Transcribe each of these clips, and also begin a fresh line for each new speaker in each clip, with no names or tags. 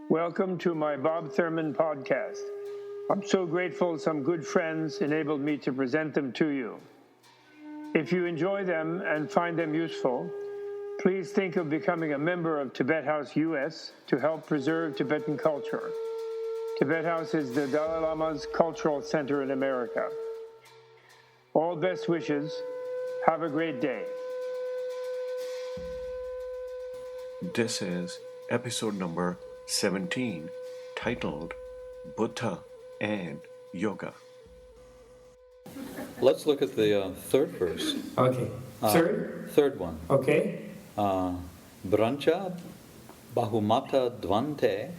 Welcome to my Bob Thurman podcast. I'm so grateful some good friends enabled me to present them to you. If you enjoy them and find them useful, please think of becoming a member of Tibet House US to help preserve Tibetan culture. Tibet House is the Dalai Lama's cultural center in America. All best wishes. Have a great day.
This is episode number 17, titled Buddha and Yoga.
Let's look at the third verse.
Okay.
Third one.
Okay.
Brancha bahumata dvante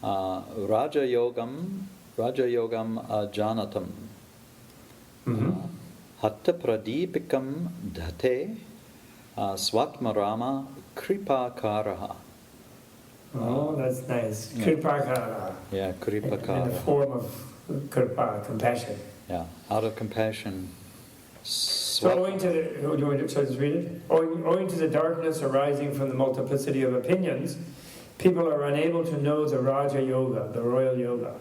raja yogam ajanatam hatta pradipikam dhate swatmarama kripakaraha.
Oh, that's nice. Kripakara.
Yeah, kripakara.
In the form of kripa, compassion.
Yeah, out of compassion.
So owing to the, do you want to just read it? Owing to the darkness arising from the multiplicity of opinions, people are unable to know the Raja Yoga, the royal yoga.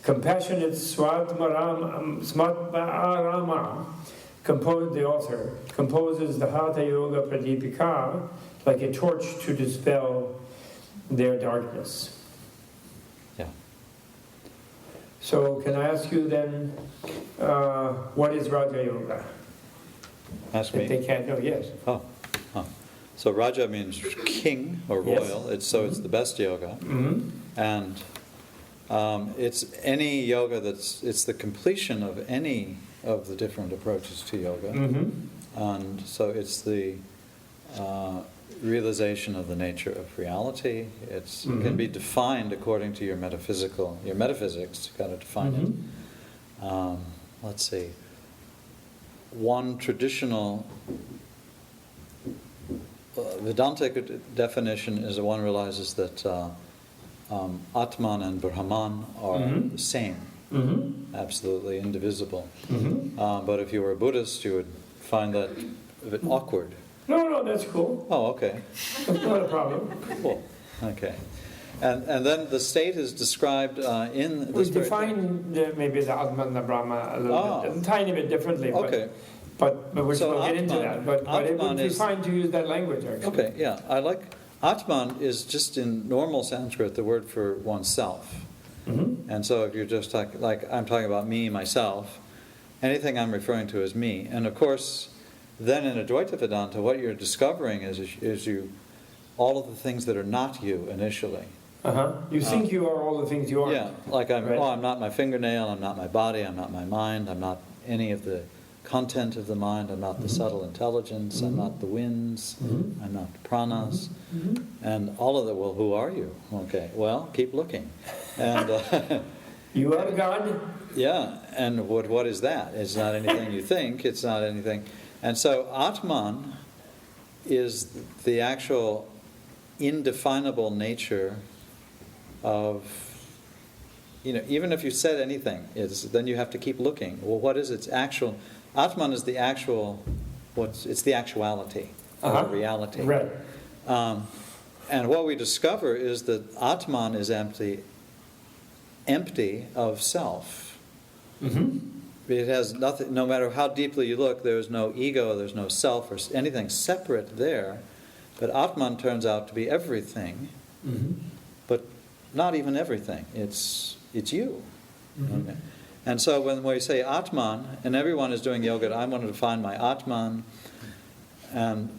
Compassionate Smatmarama, the author, composes the Hatha Yoga Pradipika like a torch to dispel their darkness.
Yeah.
So can I ask you then, what is Raja Yoga?
Ask
If
me.
they can't know, yes.
Oh. So Raja means king or royal.
Yes.
It's the best yoga, and it's any yoga it's the completion of any of the different approaches to yoga, and so it's the realization of the nature of reality. It can be defined according to your metaphysics. You've got to define it. Let's see. One traditional Vedantic definition is that one realizes that Atman and Brahman are the same, absolutely indivisible. But if you were a Buddhist, you would find that a bit awkward.
No, that's cool.
Oh, okay.
That's not a problem.
Cool. Okay. And then the state is described in the
We define maybe the Atman and the Brahma a little bit, a tiny bit differently.
Okay.
But we'll get into that. But it would be fine to use that language, actually.
Okay, yeah. I like... Atman is just in normal Sanskrit the word for oneself. And so if you're just like I'm talking about me, myself, anything I'm referring to is me. And of course, then in Advaita Vedanta, what you're discovering is you all of the things that are not you initially.
You think you are all the things you are.
Yeah, like I'm
right?
I'm not my fingernail, I'm not my body, I'm not my mind, I'm not any of the content of the mind, I'm not the subtle intelligence, I'm not the winds, I'm not the pranas, and all of that. Well, who are you? Okay, well, keep looking. And
you are God.
Yeah, and what is that? It's not anything you think, it's not anything. And so Atman is the actual indefinable nature of, even if you said anything, then you have to keep looking. Well, what is its actual... Atman is the actual... It's the actuality, the reality.
Right.
And what we discover is that Atman is empty of self. It has nothing. No matter how deeply you look, there is no ego, there's no self or anything separate there. But Atman turns out to be everything, but not even everything. It's you. Okay. And so when we say Atman, and everyone is doing yoga, I want to find my Atman, and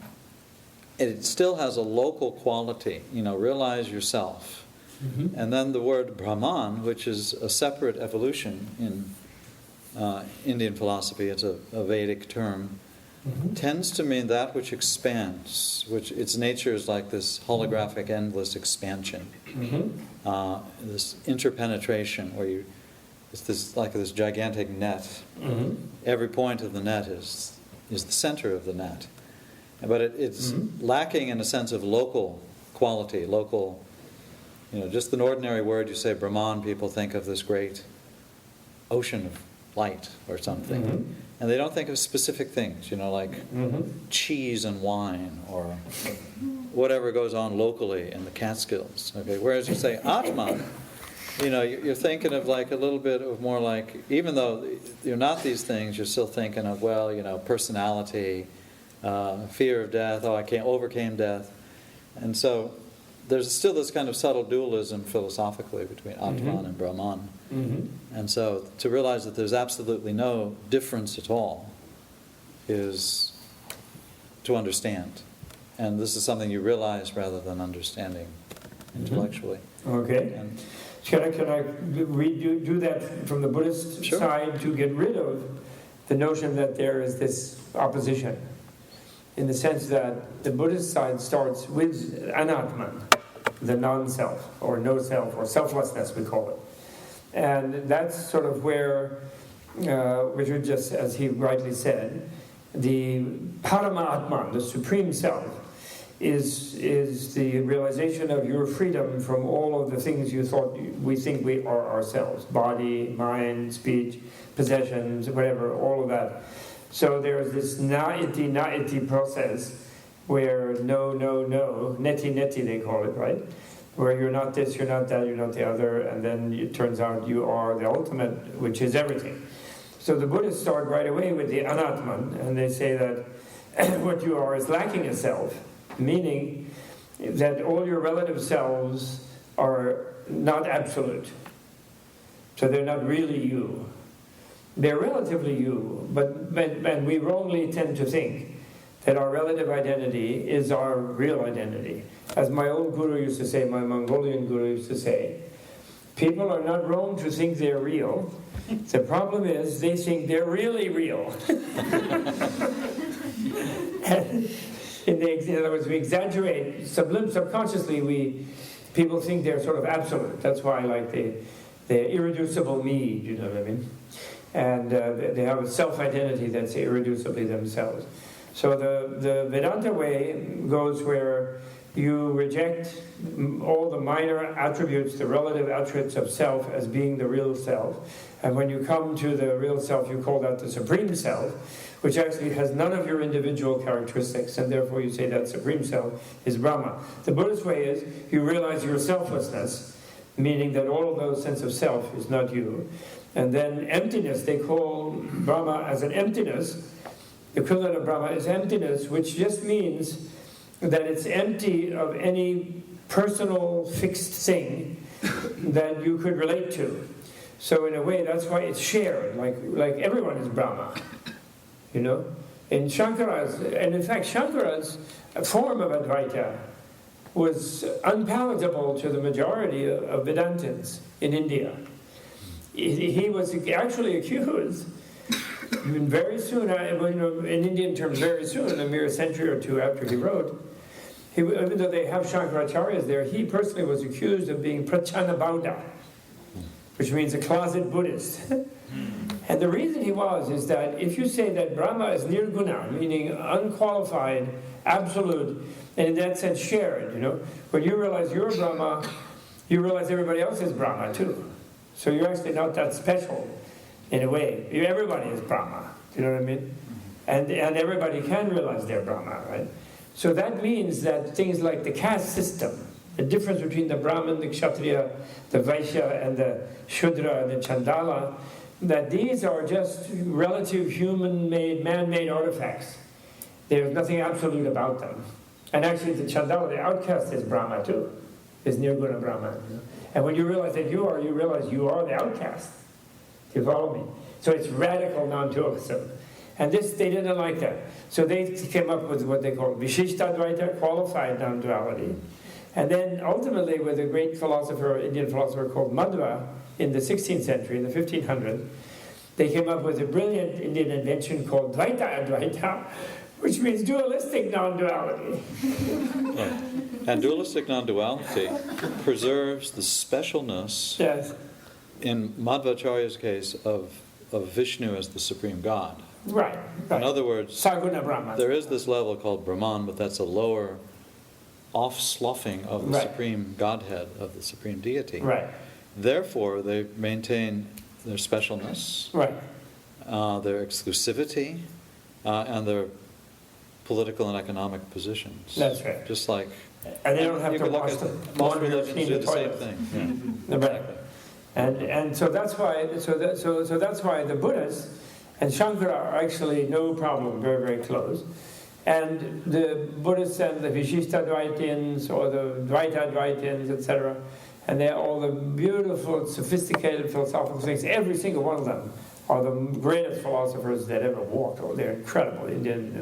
it still has a local quality. Realize yourself. And then the word Brahman, which is a separate evolution in Indian philosophy, it's a Vedic term, tends to mean that which expands, which its nature is like this holographic, endless expansion, this interpenetration, where it's this gigantic net. Every point of the net is the center of the net, but it's lacking in a sense of local quality, local. Just an ordinary word, you say Brahman, people think of this great ocean of light or something. And they don't think of specific things, like cheese and wine or whatever goes on locally in the Catskills. Okay, whereas you say Atman, you're thinking of like a little bit of more like, even though you're not these things, you're still thinking of, personality, fear of death. Oh, I overcame death, and so there's still this kind of subtle dualism philosophically between Atman and Brahman. And so to realize that there's absolutely no difference at all is to understand. And this is something you realize rather than understanding intellectually.
Okay.
And
Can I do that from the Buddhist
Sure.
side to get rid of the notion that there is this opposition? In the sense that the Buddhist side starts with anatman, the non-self, or no self, or selflessness we call it. And that's sort of where, Richard just, as he rightly said, the Paramatman, the Supreme Self, is the realization of your freedom from all of the things we think we are ourselves. Body, mind, speech, possessions, whatever, all of that. So there's this na-iti process where no, neti they call it, right? Where you're not this, you're not that, you're not the other, and then it turns out you are the ultimate, which is everything. So the Buddhists start right away with the anatman, and they say that what you are is lacking a self, meaning that all your relative selves are not absolute. So they're not really you. They're relatively you, but we wrongly tend to think that our relative identity is our real identity. As my old guru used to say, my Mongolian guru used to say, people are not wrong to think they're real. The problem is they think they're really real. And in other words, we exaggerate. Subconsciously, people think they're sort of absolute. That's why, like, they're irreducible me, you know what I mean? And they have a self-identity that's irreducibly themselves. So the Vedanta way goes where you reject all the minor attributes, the relative attributes of self as being the real self. And when you come to the real self, you call that the Supreme Self, which actually has none of your individual characteristics, and therefore you say that Supreme Self is Brahma. The Buddhist way is you realize your selflessness, meaning that all of those sense of self is not you. And then emptiness, they call Brahma as an emptiness. The equivalent of Brahma is emptiness, which just means that it's empty of any personal fixed thing that you could relate to. So in a way, that's why it's shared, like everyone is Brahma, you know? In Shankara's, and in fact Shankara's form of Advaita was unpalatable to the majority of Vedantins in India. He was actually accused very soon, in Indian terms very soon, a mere century or two after he wrote, even though they have Shankaracharyas there, he personally was accused of being Prachanabauda, which means a closet Buddhist. And the reason he was is that if you say that Brahma is nirguna, meaning unqualified, absolute, and in that sense shared, when you realize you're Brahma, you realize everybody else is Brahma too. So you're actually not that special in a way. Everybody is Brahma, you know what I mean? And everybody can realize they're Brahma, right? So that means that things like the caste system, the difference between the Brahmin, the Kshatriya, the Vaishya, and the Shudra, and the Chandala, that these are just relative human-made, man-made artifacts. There's nothing absolute about them. And actually the Chandala, the outcast, is Brahma too, is Nirguna Brahma. And when you realize that you realize you are the outcast. Do you follow me? So it's radical non-dualism. And they didn't like that. So they came up with what they call Vishishtadvaita, qualified non-duality. And then ultimately with a great philosopher, Indian philosopher called Madhva, in the 16th century, in the 1500s, they came up with a brilliant Indian invention called Dvaita Advaita, which means dualistic non-duality.
And dualistic non-duality preserves the specialness,
yes,
in Madhvacharya's case, of Vishnu as the supreme God.
Right.
In other words,
Saguna Brahma.
There is this level called Brahman, but that's a lower off-sloughing of the supreme Godhead, of the supreme deity.
Right.
Therefore, they maintain their specialness,
right,
their exclusivity, and their political and economic positions.
That's right.
Just like
And they don't have
you
to
could look
wash
at
the
most
laundry or
religions
clean
do
the
the same
toilet.
thing. Yeah.
Right.
Exactly.
And so that's why so that's why the Buddhists and Shankara are actually no problem, very, very close. And the Buddhists and the Vishishtadvaitins or the Dvaita-Dvaitins, etc., and they're all the beautiful, sophisticated philosophical things, every single one of them are the greatest philosophers that ever walked. Oh, they're incredible.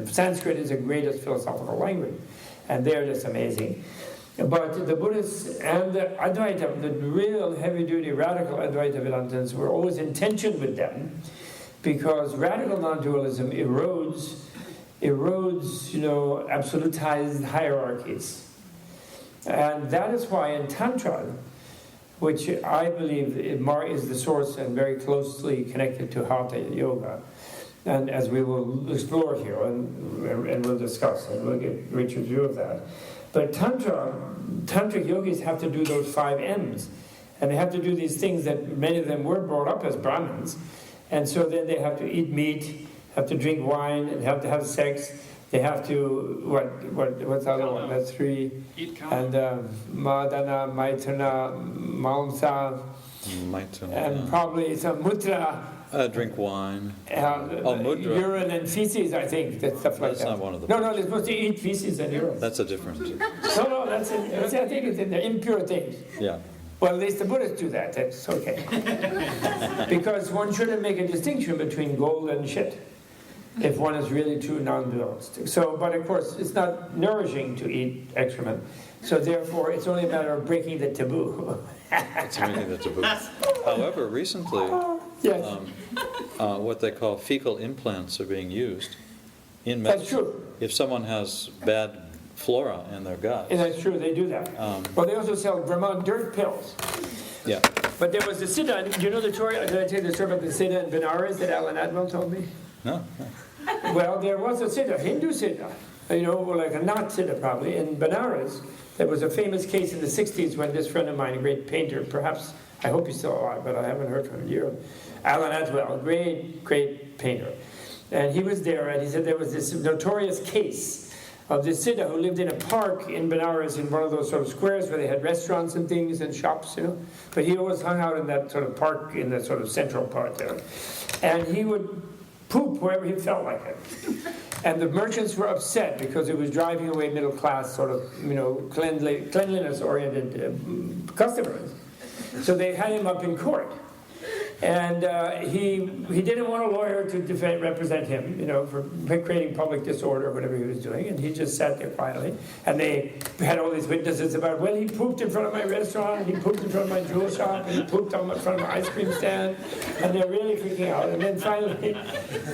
Sanskrit is the greatest philosophical language, and they're just amazing. But the Buddhists and the Advaita, the real heavy-duty radical Advaita Vedantins, were always in tension with them, because radical non-dualism erodes, absolutized hierarchies. And that is why in Tantra, which I believe is the source and very closely connected to Hatha Yoga, and as we will explore here and we'll discuss, and we'll get Richard's view of that. But Tantric yogis have to do those 5 M's, and they have to do these things that many of them were brought up as Brahmins, and so then they have to eat meat, have to drink wine, and have to have sex. They have to, what's the other one? That's 3.
Eat cow.
And Madana, Maitana, Mamsa, and probably some Mudra.
Drink wine.
Mudra. Urine and feces, I think, that stuff like that.
That's not one of the.
No, they're supposed to eat feces and urine.
That's a different.
No, I think it's in the impure things.
Yeah.
Well, at least the Buddhists do that. That's okay. Because one shouldn't make a distinction between gold and shit if one is really true non-dualistic. So, but of course, it's not nourishing to eat excrement. So therefore, it's only a matter of breaking the taboo.
It's really the taboo. However, recently,
Yes.
what they call fecal implants are being used in
That's
medicine.
true.
If someone has bad flora in their gut.
And that's true, they do that. Well, they also sell Vermont dirt pills.
Yeah.
But there was the Siddha. Do you know the story? Did I tell you the story about the Siddha in Benares that Alan Atwell told me?
No.
Well, there was a Siddha, Hindu Siddha, like a not Siddha probably, in Benares. There was a famous case in the 60s when this friend of mine, a great painter, perhaps, I hope he's still alive, but I haven't heard from him in years, Alan Atwell, a great, great painter. And he was there, and he said there was this notorious case of this Siddha who lived in a park in Benares in one of those sort of squares where they had restaurants and things and shops, But he always hung out in that sort of park, in that sort of central part there. And he would poop wherever he felt like it. And the merchants were upset because it was driving away middle class, sort of, cleanliness-oriented customers. So they had him up in court. And he didn't want a lawyer to represent him, for creating public disorder or whatever he was doing. And he just sat there quietly. And they had all these witnesses about, well, he pooped in front of my restaurant, and he pooped in front of my jewel shop, and he pooped in front of my ice cream stand. And they're really freaking out. And then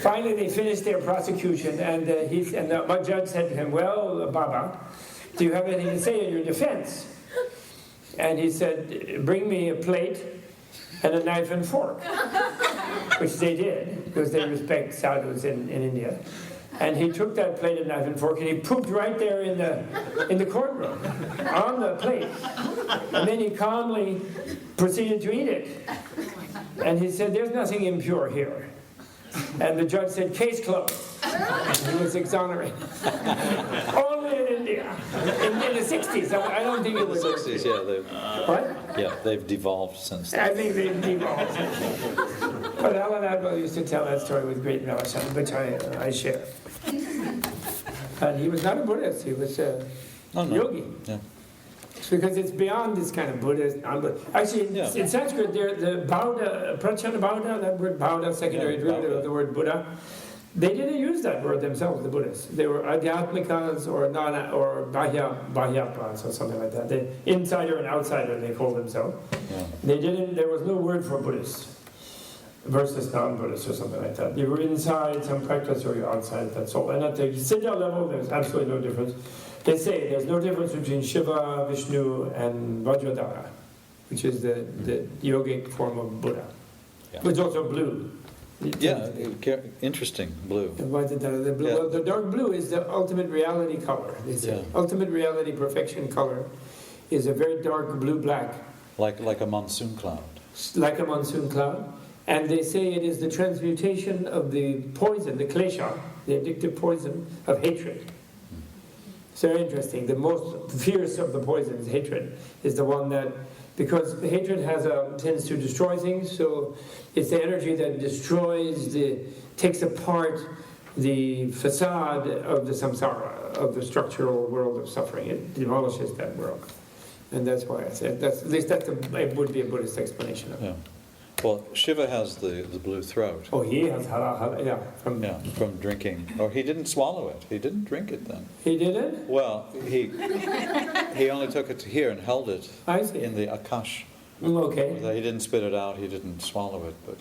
finally they finished their prosecution. And my judge said to him, well, Baba, do you have anything to say in your defense? And he said, bring me a plate and a knife and fork, which they did, because they respect sadhus in India. And he took that plate and knife and fork, and he pooped right there in the courtroom, on the plate. And then he calmly proceeded to eat it. And he said, there's nothing impure here. And the judge said, case closed. He was exonerated. Only in India. In the 60s. I don't think it was...
The 60s, yeah.
What?
Yeah, they've devolved since then.
I think they've devolved. But Alan Atwell used to tell that story with great relish, which I share. And he was not a Buddhist. He was a yogi.
Yeah.
Because it's beyond this kind of Buddhist. Actually, in Sanskrit, the Bauddha, Prachana Bauddha, that word Bauddha, secondary derivative of the word Buddha, they didn't use that word themselves, the Buddhists. They were Adhyatmikas or Bahyapas or something like that. Insider and outsider, they called themselves. Yeah. There was no word for Buddhists versus non-Buddhists or something like that. You were inside some practice or you're outside, that's all. And at the Siddha level, there's absolutely no difference. They say there's no difference between Shiva, Vishnu, and Vajradhara, which is the yogic form of Buddha. Yeah. Which is also blue.
Yeah, interesting, blue.
The dark blue is the ultimate reality color. Ultimate reality perfection color is a very dark blue-black.
Like a monsoon cloud.
Like a monsoon cloud. And they say it is the transmutation of the poison, the klesha, the addictive poison of hatred. It's very interesting. The most fierce of the poisons, hatred, is the one that, because the hatred tends to destroy things, so it's the energy that destroys, takes apart the facade of the samsara, of the structural world of suffering. It demolishes that world. And that's why I said, at least it would be a Buddhist explanation of it.
Yeah. Well, Shiva has the blue throat.
Oh, he has
from drinking. Or he didn't swallow it. He didn't drink it then.
He didn't?
Well, he only took it to here and held it in the akash.
Okay.
He didn't spit it out. He didn't swallow it, but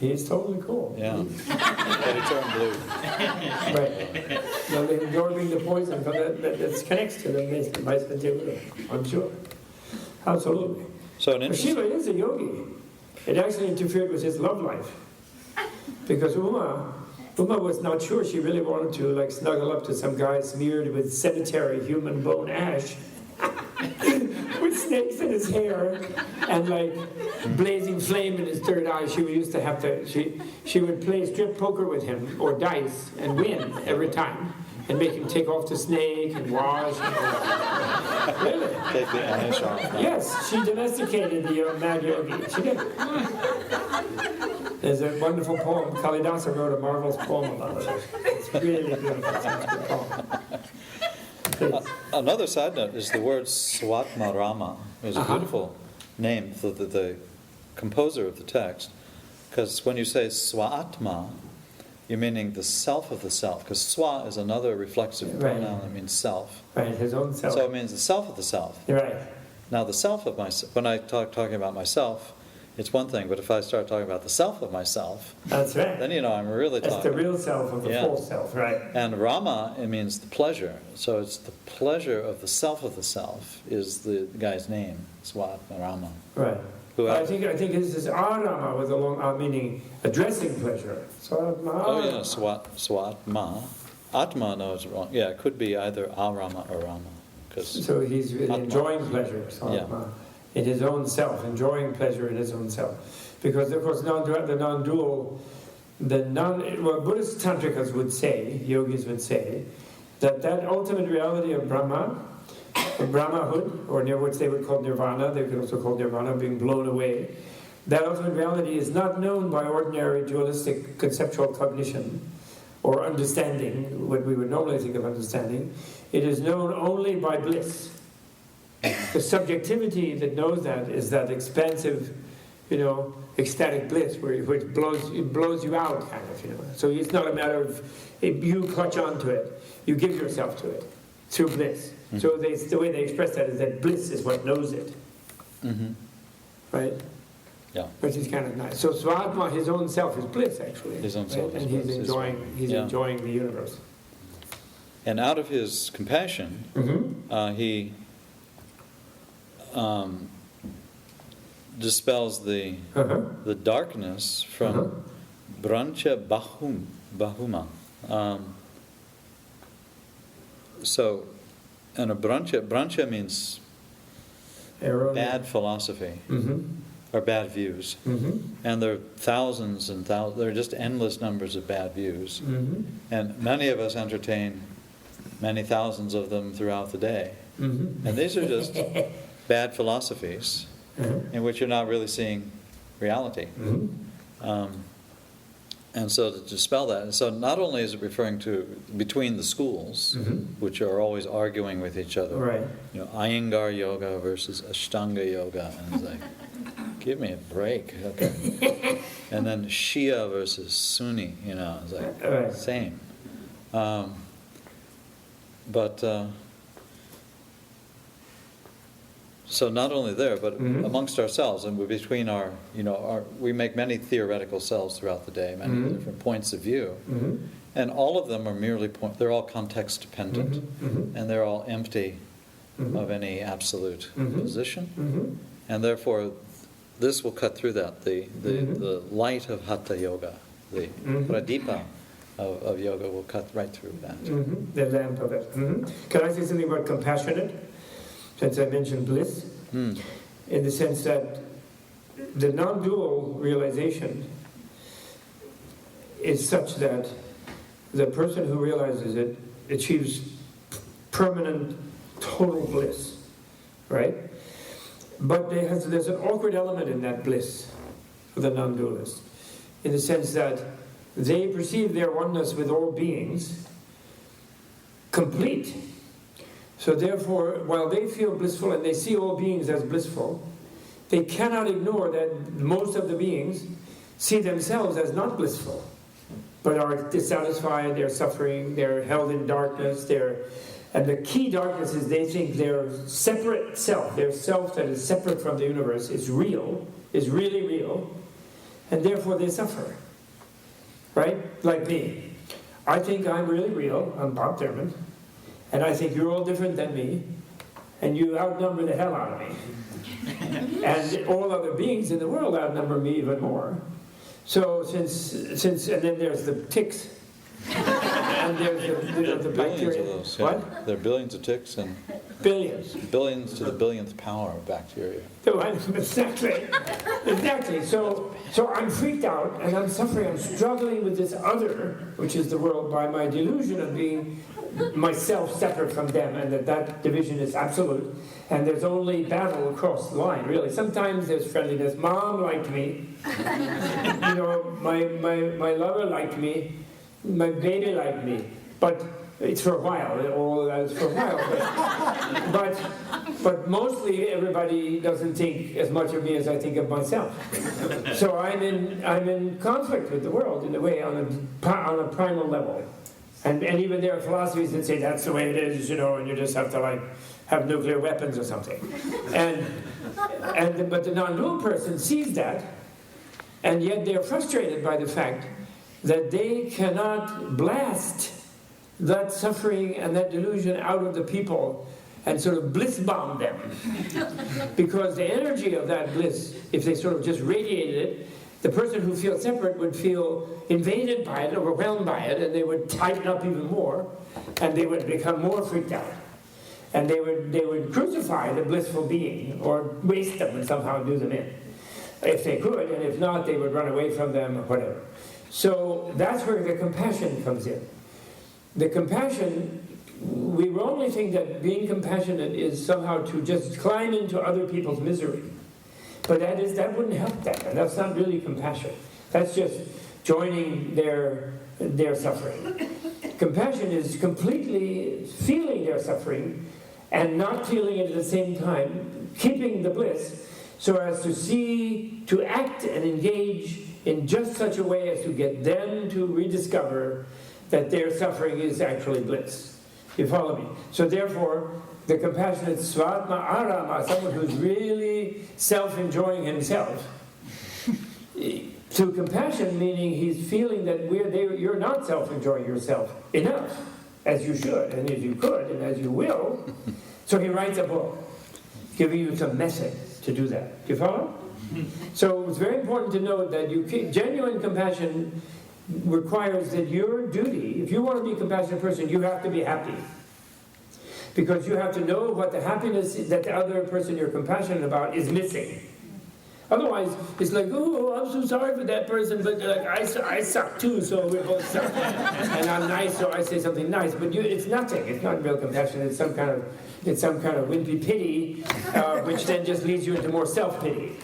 he's totally cool.
yeah. But he turned blue.
Right. Now they're absorbing the poison that connects to them. I'm sure. Absolutely.
So an
But
interesting.
Shiva is a yogi. It actually interfered with his love life. Because Uma was not sure she really wanted to snuggle up to some guy smeared with sanitary human bone ash with snakes in his hair and blazing flame in his third eye. She used to have to, she would play strip poker with him or dice and win every time and make him take off the snake and wash. Really?
Take the ash off.
Yes, she domesticated the mad yogi. She did. There's a wonderful poem. Kalidasa wrote a marvelous poem about it. It's really beautiful. It's a good poem.
Another side note is the word Swatma Rama is a beautiful name for the composer of the text, because when you say Swatma, you're meaning the self of the self, because Swa is another reflexive pronoun that means self.
Right, his own self.
So it means the self of the self.
Right.
Now the self of myself, when I talking about myself, it's one thing, but if I start talking about the self of myself,
that's right.
then I'm really
That's
talking.
the real self of the full self, right?
And Rama, it means the pleasure. So it's the pleasure of the self is the guy's name, Swatma Rama.
Right. I think this is Arama with a long meaning addressing pleasure. Swatma.
Oh yeah, Swatma. Atma, no, it's wrong. Yeah, it could be either Arama or Rama.
So he's enjoying pleasure, Swatma, in his own self, enjoying pleasure in his own self. Because of course the non-dual, Buddhist tantrikas would say, yogis would say, that ultimate reality of Brahma, Brahmahood, or which they would call nirvana, they could also call nirvana, being blown away, that ultimate reality is not known by ordinary dualistic conceptual cognition or understanding, what we would normally think of understanding. It is known only by bliss. The subjectivity that knows that is that expansive, ecstatic bliss, which blows you out, kind of. So it's not a matter of if you clutch onto it, you give yourself to it through bliss. Mm-hmm. So the way they express that is that bliss is what knows it, right?
Yeah.
Which is kind of nice. So Swatma, his own self, is bliss, actually.
His own self is
and
bliss.
He's enjoying the universe.
And out of his compassion, he dispels the darkness from Brancha Bahuma. And a brancha means bad philosophy or bad views. And there are thousands and thousands, there are just endless numbers of bad views. And many of us entertain many thousands of them throughout the day. And these are just bad philosophies in which you're not really seeing reality. And so to dispel that, so not only is it referring to between the schools, which are always arguing with each other,
right?
Iyengar yoga versus Ashtanga yoga, and it's like, give me a break, okay? And then Shia versus Sunni, it's like same. So not only there, but amongst ourselves, and between we make many theoretical selves throughout the day, many different points of view, and all of them are merely they're all context dependent, and they're all empty of any absolute position, and therefore this will cut through that. The light of Hatha Yoga, the pradipa of yoga will cut right through that.
The lamp of it. Can I say something about compassionate? Since I mentioned bliss, in the sense that the non-dual realization is such that the person who realizes it achieves permanent, total bliss, right? But there's an awkward element in that bliss for the non-dualist, in the sense that they perceive their oneness with all beings complete. So therefore, while they feel blissful and they see all beings as blissful, they cannot ignore that most of the beings see themselves as not blissful, but are dissatisfied, they're suffering, they're held in darkness, and the key darkness is they think their separate self, their self that is separate from the universe, is real, is really real, and therefore they suffer. Right? Like me. I think I'm really real, I'm Bob Thurman, and I think you're all different than me, and you outnumber the hell out of me. And all other beings in the world outnumber me even more. So since and then there's the ticks. And there's the bacteria.
Of those, yeah.
What?
There are billions of ticks and
Billions.
billions to the billionth power of bacteria.
Exactly. So I'm freaked out and I'm suffering. I'm struggling with this other, which is the world, by my delusion of being myself separate from them, and that division is absolute. And there's only battle across the line, really. Sometimes there's friendliness. Mom liked me. My lover liked me. My baby liked me. But it's for a while. All that is for a while. But mostly everybody doesn't think as much of me as I think of myself. So I'm in conflict with the world in a way, on a primal level. And even there are philosophies that say that's the way it is, and you just have to have nuclear weapons or something. But the non-dual person sees that, and yet they're frustrated by the fact that they cannot blast that suffering and that delusion out of the people and sort of bliss bomb them. Because the energy of that bliss, if they sort of just radiated it, the person who feels separate would feel invaded by it, overwhelmed by it, and they would tighten up even more, and they would become more freaked out. And they would crucify the blissful being, or waste them and somehow do them in, if they could, and if not, they would run away from them or whatever. So that's where the compassion comes in. The compassion, we wrongly think that being compassionate is somehow to just climb into other people's misery. But that wouldn't help them, and that's not really compassion. That's just joining their suffering. Compassion is completely feeling their suffering and not feeling it at the same time, keeping the bliss, so as to act and engage in just such a way as to get them to rediscover that their suffering is actually bliss. You follow me? So therefore, the compassionate svatma arama, someone who's really self-enjoying himself, to compassion meaning he's feeling that you're not self-enjoying yourself enough, as you should, and as you could, and as you will. So he writes a book, giving you some method to do that. Do you follow? So it's very important to know that genuine compassion requires that your duty, if you want to be a compassionate person, you have to be happy. Because you have to know what the happiness that the other person you're compassionate about is missing. Otherwise, it's like, oh, I'm so sorry for that person, but I suck too, so we both suck. And I'm nice, so I say something nice. But it's nothing. It's not real compassion. It's some kind of wimpy pity, which then just leads you into more self-pity.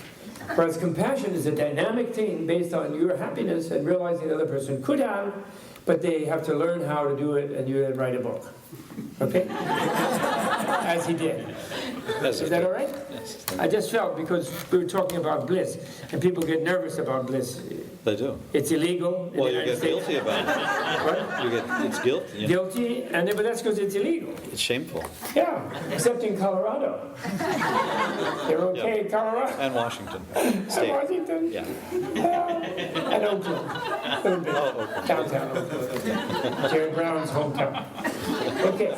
Whereas compassion is a dynamic thing based on your happiness and realizing the other person could have, but they have to learn how to do it, and you then write a book. Okay? As he did. Is that all right?
Yes.
I just felt, because we were talking about bliss, and people get nervous about bliss.
They do.
It's illegal.
Well, you get guilty about it.
What?
It's guilt. Yeah.
Guilty, but that's because it's illegal.
It's shameful.
Yeah, except in Colorado. They're okay in Colorado.
And Washington. State.
And Washington.
Yeah.
And Oakland.
Oakland.
Downtown Oakland. Jerry Brown's hometown. Okay.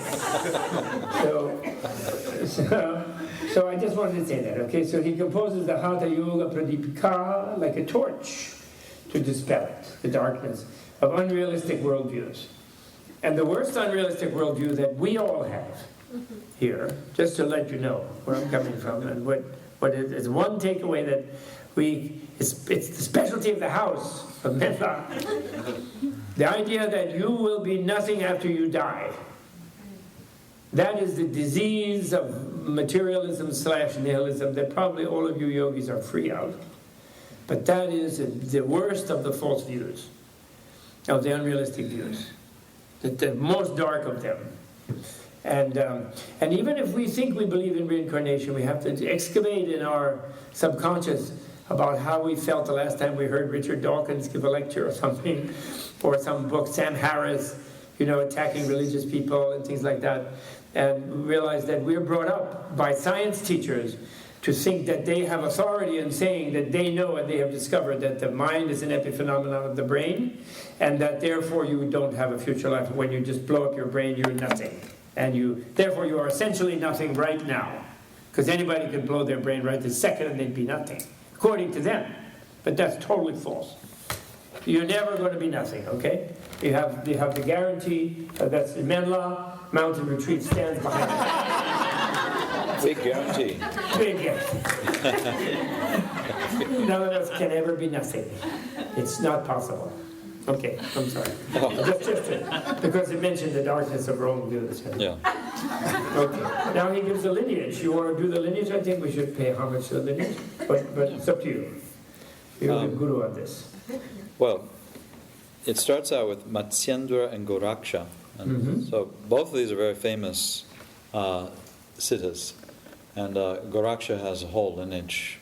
So I just wanted to say that, okay? So he composes the Hatha Yoga Pradipika like a torch to dispel it, the darkness of unrealistic worldviews. And the worst unrealistic worldview that we all have here, just to let you know where I'm coming from, and what is one takeaway that it's the specialty of the house of Metta. The idea that you will be nothing after you die. That is the disease of materialism / nihilism that probably all of you yogis are free of. But that is the worst of the false views, of the unrealistic views, the most dark of them. And even if we think we believe in reincarnation, we have to excavate in our subconscious about how we felt the last time we heard Richard Dawkins give a lecture or something, or some book, Sam Harris, attacking religious people and things like that, and realize that we're brought up by science teachers to think that they have authority in saying that they know and they have discovered that the mind is an epiphenomenon of the brain, and that therefore you don't have a future life. When you just blow up your brain, you're nothing. And therefore you are essentially nothing right now. Because anybody could blow their brain right this second and they'd be nothing, according to them. But that's totally false. You're never going to be nothing, okay? You have the guarantee, that's the Menla Mountain Retreat stands behind it.
Big guarantee.
Big guarantee. None of us can ever be nothing. It's not possible. Okay, I'm sorry. Just because it mentioned the darkness of wrong views.
Yeah.
Okay. Now he gives the lineage. You want to do the lineage? I think we should pay homage to the lineage. But it's up to you. You're the guru on this.
Well, it starts out with Matsyendra and Goraksha. And so both of these are very famous siddhas. And Goraksha has a whole lineage.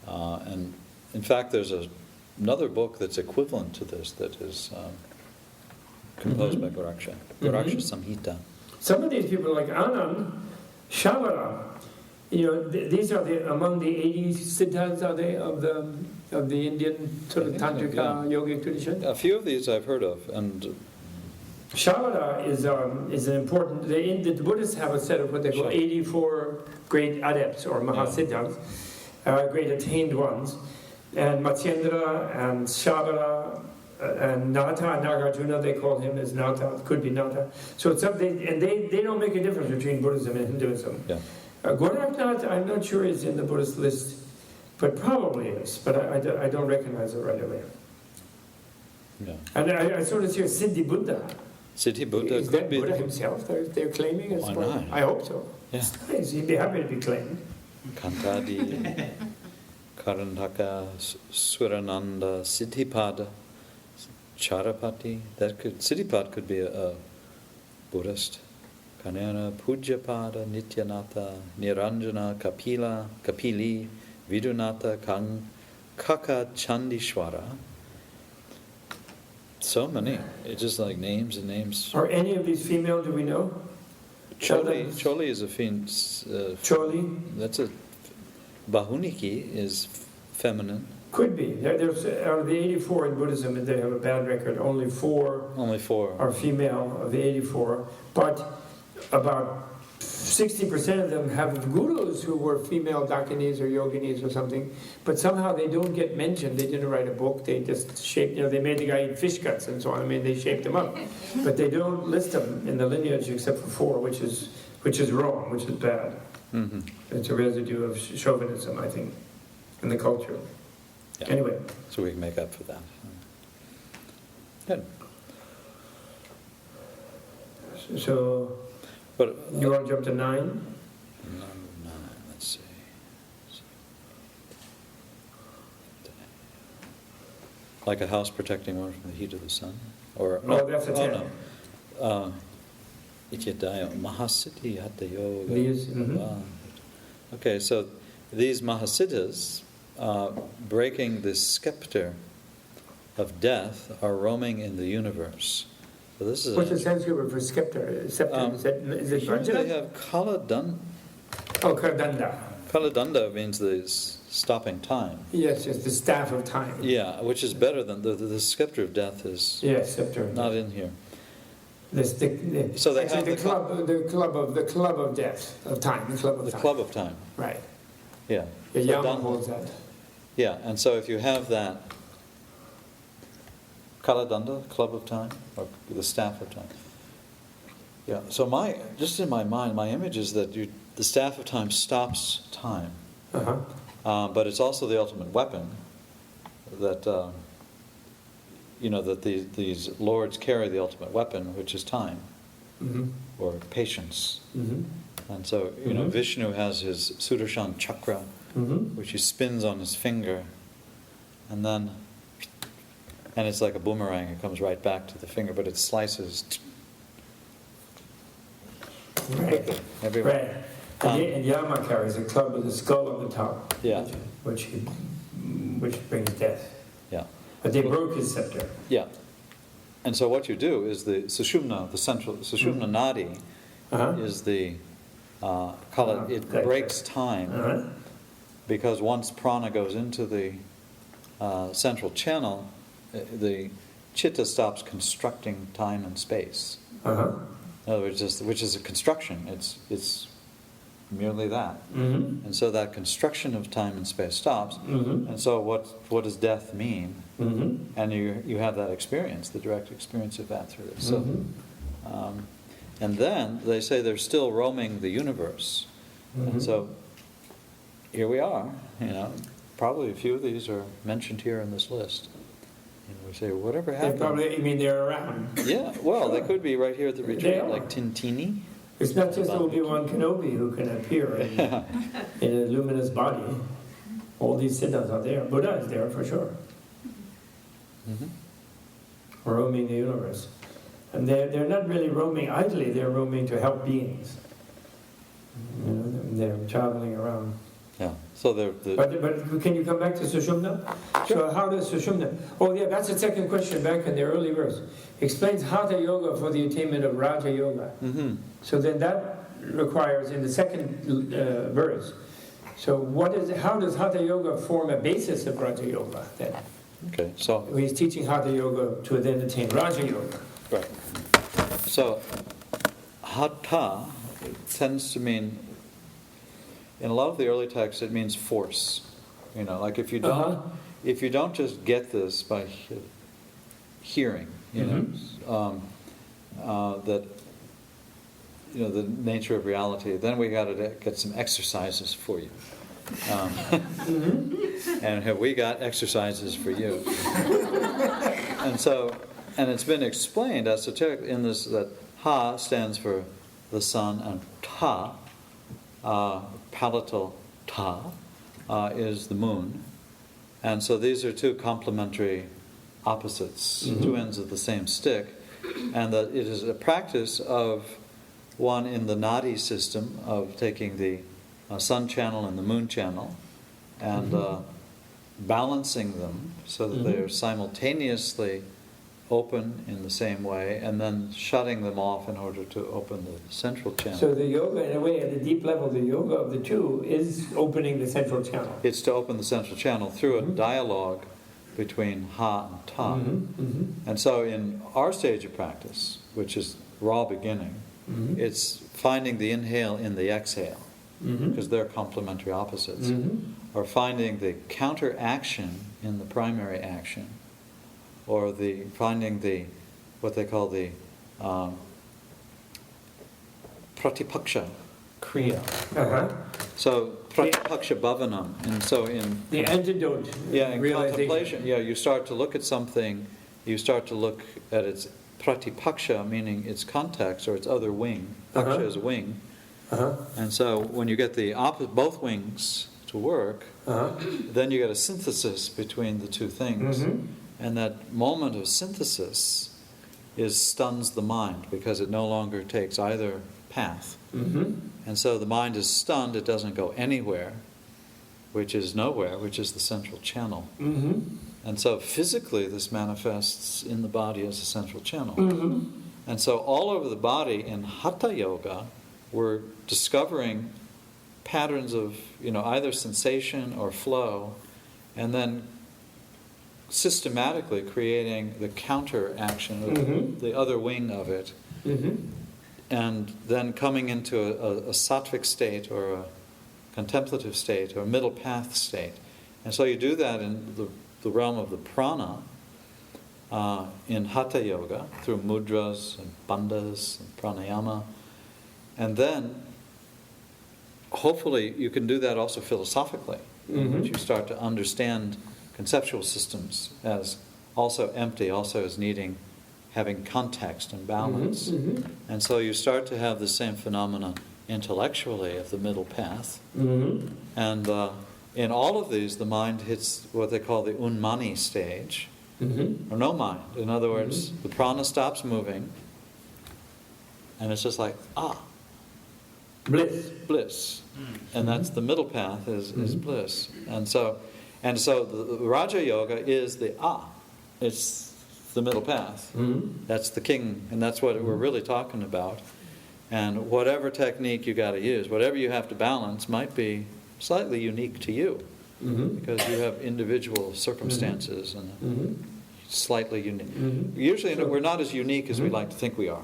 And in fact, there's another book that's equivalent to this that is composed by Goraksha. Goraksha Samhita.
Some of these people, like Anand, Shavara, these are among the 80 siddhas, are they, of the Indian sort of tantrika yogic tradition?
A few of these I've heard of, and
Shavara is an important. The Buddhists have a set of what they call 84 great adepts or mahasiddhas, great attained ones, and Matsyendra and Shavara and Nata, Nagarjuna, they call him as Nata. It could be Nata. So it's something, and they don't make a difference between Buddhism and Hinduism.
yeah.
Goraknath, I'm not sure is in the Buddhist list, but probably is. But I don't recognize it right away.
Yeah.
And I sort of hear Siddhi Buddha.
Siddhi Buddha
Is
could
that
be.
Buddha himself they're claiming as
Why
well?
not?
I hope so.
Yeah.
It's nice. He'd be happy to be claimed.
Kantadi, Karandaka, Swarananda, Siddhipada, Charapati. Siddhipada could be a Buddhist. Kanana, Pujapada, Nityanatha, Niranjana, Kapili, Vidunatha, Kaka Chandishwara. So many. It's just like names and names.
Are any of these female, do we know?
Choli is a fiend.
Choli?
That's a. Bahuniki is feminine.
Could be. There's out of the 84 in Buddhism, and they have a bad record. Only four are female of the 84. But about 60% of them have gurus who were female dakinis or yoginis or something, but somehow they don't get mentioned. They didn't write a book. They just shaped, they made the guy eat fish guts and so on. I mean, they shaped them up. But they don't list them in the lineage except for four, which is wrong, which is bad.
Mm-hmm.
It's a residue of chauvinism, I think, in the culture.
Yeah.
Anyway.
So we can make up for that. Good.
So,
But
you want to jump to 9?
No, let's see. Like a house protecting one from the heat of the sun? Or
That's a 10.
No. Ityadaya Mahasiddhi Hatha Yoga.
These,
Okay, so these Mahasiddhas, breaking the scepter of death, are roaming in the universe. So this is
What's the Sanskrit word for scepter? Is it
they
Vajra?
have Kaladanda.
Oh, Kardanda.
Kaladanda means the stopping time.
Yes, it's the staff of time.
Yeah, which is better than the scepter of death is
Yes, scepter.
not in here.
So
they
actually
have
the club of death, of time, the club of
The
time.
club of time.
Right.
Yeah.
The
So
Yama
danda.
holds that.
Yeah, and so if you have that Kaladanda, club of time, or the staff of time. Yeah, so just in my mind, my image is that the staff of time stops time.
Uh-huh.
But it's also the ultimate weapon that, that these lords carry the ultimate weapon, which is time. or patience.
Mm-hmm.
And so, Vishnu has his Sudarshan chakra, which he spins on his finger, and it's like a boomerang. It comes right back to the finger, but it slices
Right.
everywhere.
Right. And Yama carries a club with a skull on the top.
Yeah.
Which brings death.
Yeah.
But they broke his scepter.
Yeah. And so what you do is the Sushumna, the central Sushumna Nadi, is the it breaks time, because once prana goes into the central channel, the chitta stops constructing time and space. In other words, which is a construction. It's merely that. And so that construction of time and space stops. And so what does death mean? And you have that experience, the direct experience of that through this. So, and then they say they're still roaming the universe. And so here we are. Probably a few of these are mentioned here in this list. And we say, whatever happened?
They're around.
Yeah, well, they could be right here at the retreat,
They are.
like Tintini.
It's not just Obi-Wan Kenobi who can appear in a luminous body. All these siddhas are there. Buddha is there for sure. Roaming the universe. And they're not really roaming idly, they're roaming to help beings. They're traveling around.
Yeah, so they're...
But can you come back to Sushumna? Sure. So how does Sushumna... Oh yeah, that's the second question back in the early verse. Explains Hatha Yoga for the attainment of Raja Yoga. So then that requires, in the second verse, so how does Hatha Yoga form a basis of Raja Yoga then?
Okay, so...
He's teaching Hatha Yoga to then attain Raja Yoga.
Right. So, Hatha tends to mean... In a lot of the early texts, it means force. Like if you don't just get this by hearing, that the nature of reality, then we got to get some exercises for you. And have we got exercises for you? And it's been explained esoteric in this that Ha stands for the sun, and Ta, palatal Ta, is the moon. And so these are two complementary opposites, two ends of the same stick, and that it is a practice of one in the nadi system of taking the sun channel and the moon channel and balancing them so that they are simultaneously open in the same way, and then shutting them off in order to open the central channel.
So the yoga, in a way, at a deep level, the yoga of the two is opening the central channel.
It's to open the central channel through a dialogue between Ha and Ta. And so in our stage of practice, which is raw beginning, it's finding the inhale in the exhale, because they're complementary opposites, or finding the counteraction in the primary action, or finding what they call the pratipaksha kriya. So pratipaksha bhavanam, and so in
the antidote.
In contemplation, you start to look at something, you start to look at its pratipaksha, meaning its context or its other wing. Paksha is a wing, and so when you get both wings to work, then you get a synthesis between the two things. And that moment of synthesis stuns the mind, because it no longer takes either path. And so the mind is stunned, it doesn't go anywhere, which is nowhere, which is the central channel. And so physically this manifests in the body as a central channel. And so all over the body in Hatha Yoga, we're discovering patterns of either sensation or flow, and then systematically creating the counter action of the other wing of it, and then coming into a sattvic state or a contemplative state or a middle path state. And so you do that in the realm of the prana in Hatha Yoga through mudras and bandhas and pranayama, and then hopefully you can do that also philosophically, which you start to understand conceptual systems as also empty, also as needing having context and balance. And so you start to have the same phenomena intellectually of the middle path. And in all of these, the mind hits what they call the unmani stage, or no mind. In other words, the prana stops moving, and it's just like, bliss. And that's the middle path is bliss. And so the Raja Yoga is the it's the middle path. That's the king, and that's what we're really talking about. And whatever technique you got to use, whatever you have to balance, might be slightly unique to you, because you have individual circumstances and slightly unique. Usually, we're not as unique as we like to think we are.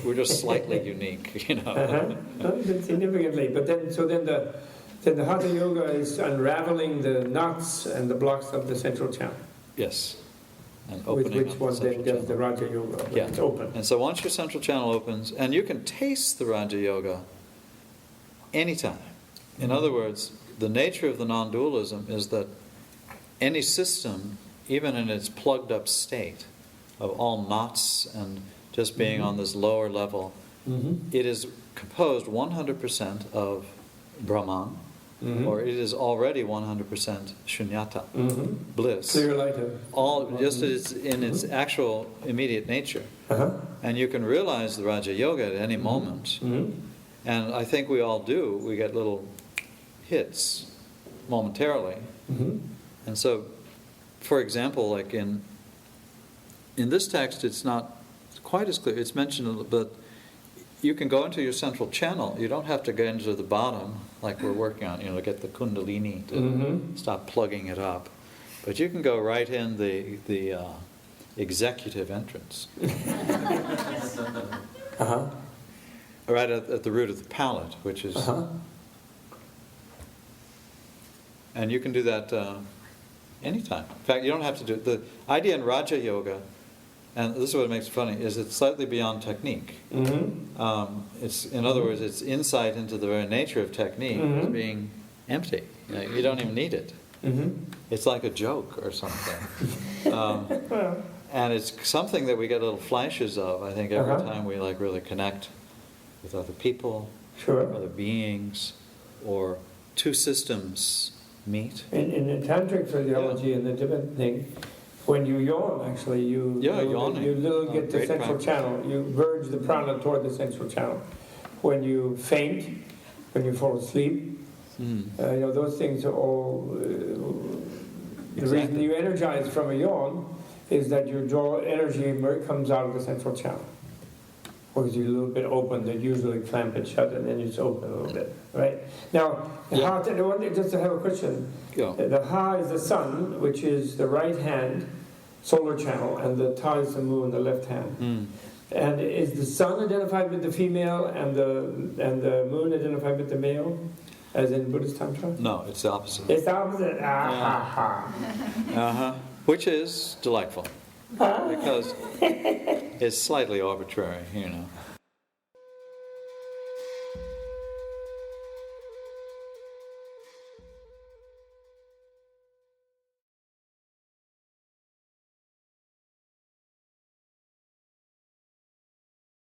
We're just slightly unique,
Significantly, but then the Hatha Yoga is unraveling the knots and the blocks of the central channel.
Yes. And
which one then does the Raja Yoga? Yeah. It's open.
And so once your central channel opens, and you can taste the Raja Yoga anytime. In other words, the nature of the non-dualism is that any system, even in its plugged up state of all knots and just being on this lower level, it is composed 100% of Brahman, or it is already 100% shunyata, bliss.
Clear light of
just as in its actual immediate nature. And you can realize the Raja Yoga at any moment. And I think we all do. We get little hits momentarily. And so, for example, like in this text, it's not quite as clear. It's mentioned, but you can go into your central channel. You don't have to go into the bottom like we're working on, to get the kundalini to stop plugging it up. But you can go right in the executive entrance. Right at the root of the palate, which is... And you can do that anytime. In fact, you don't have to do it. The idea in Raja Yoga, and this is what makes it funny, is it's slightly beyond technique. It's, in other words, it's insight into the very nature of technique as being empty. You don't even need it. It's like a joke or something. And it's something that we get little flashes of, I think, every time we really connect with other people, other beings, or two systems meet.
In the tantric physiology and the Tibetan thing, when you yawn, actually, you get the central channel. You verge the prana toward the central channel. When you faint, when you fall asleep, those things are all... The reason you energize from a yawn is that your jaw energy comes out of the central channel. Because you're a little bit open, they usually clamp it shut and then it's open a little bit, right? Now, just to have a question. The Ha is the sun, which is the right hand solar channel, and the Ta is the moon, the left hand. And is the sun identified with the female and the moon identified with the male, as in Buddhist Tantra?
No, it's the opposite.
It's the opposite?
Which is delightful. Because it's slightly arbitrary,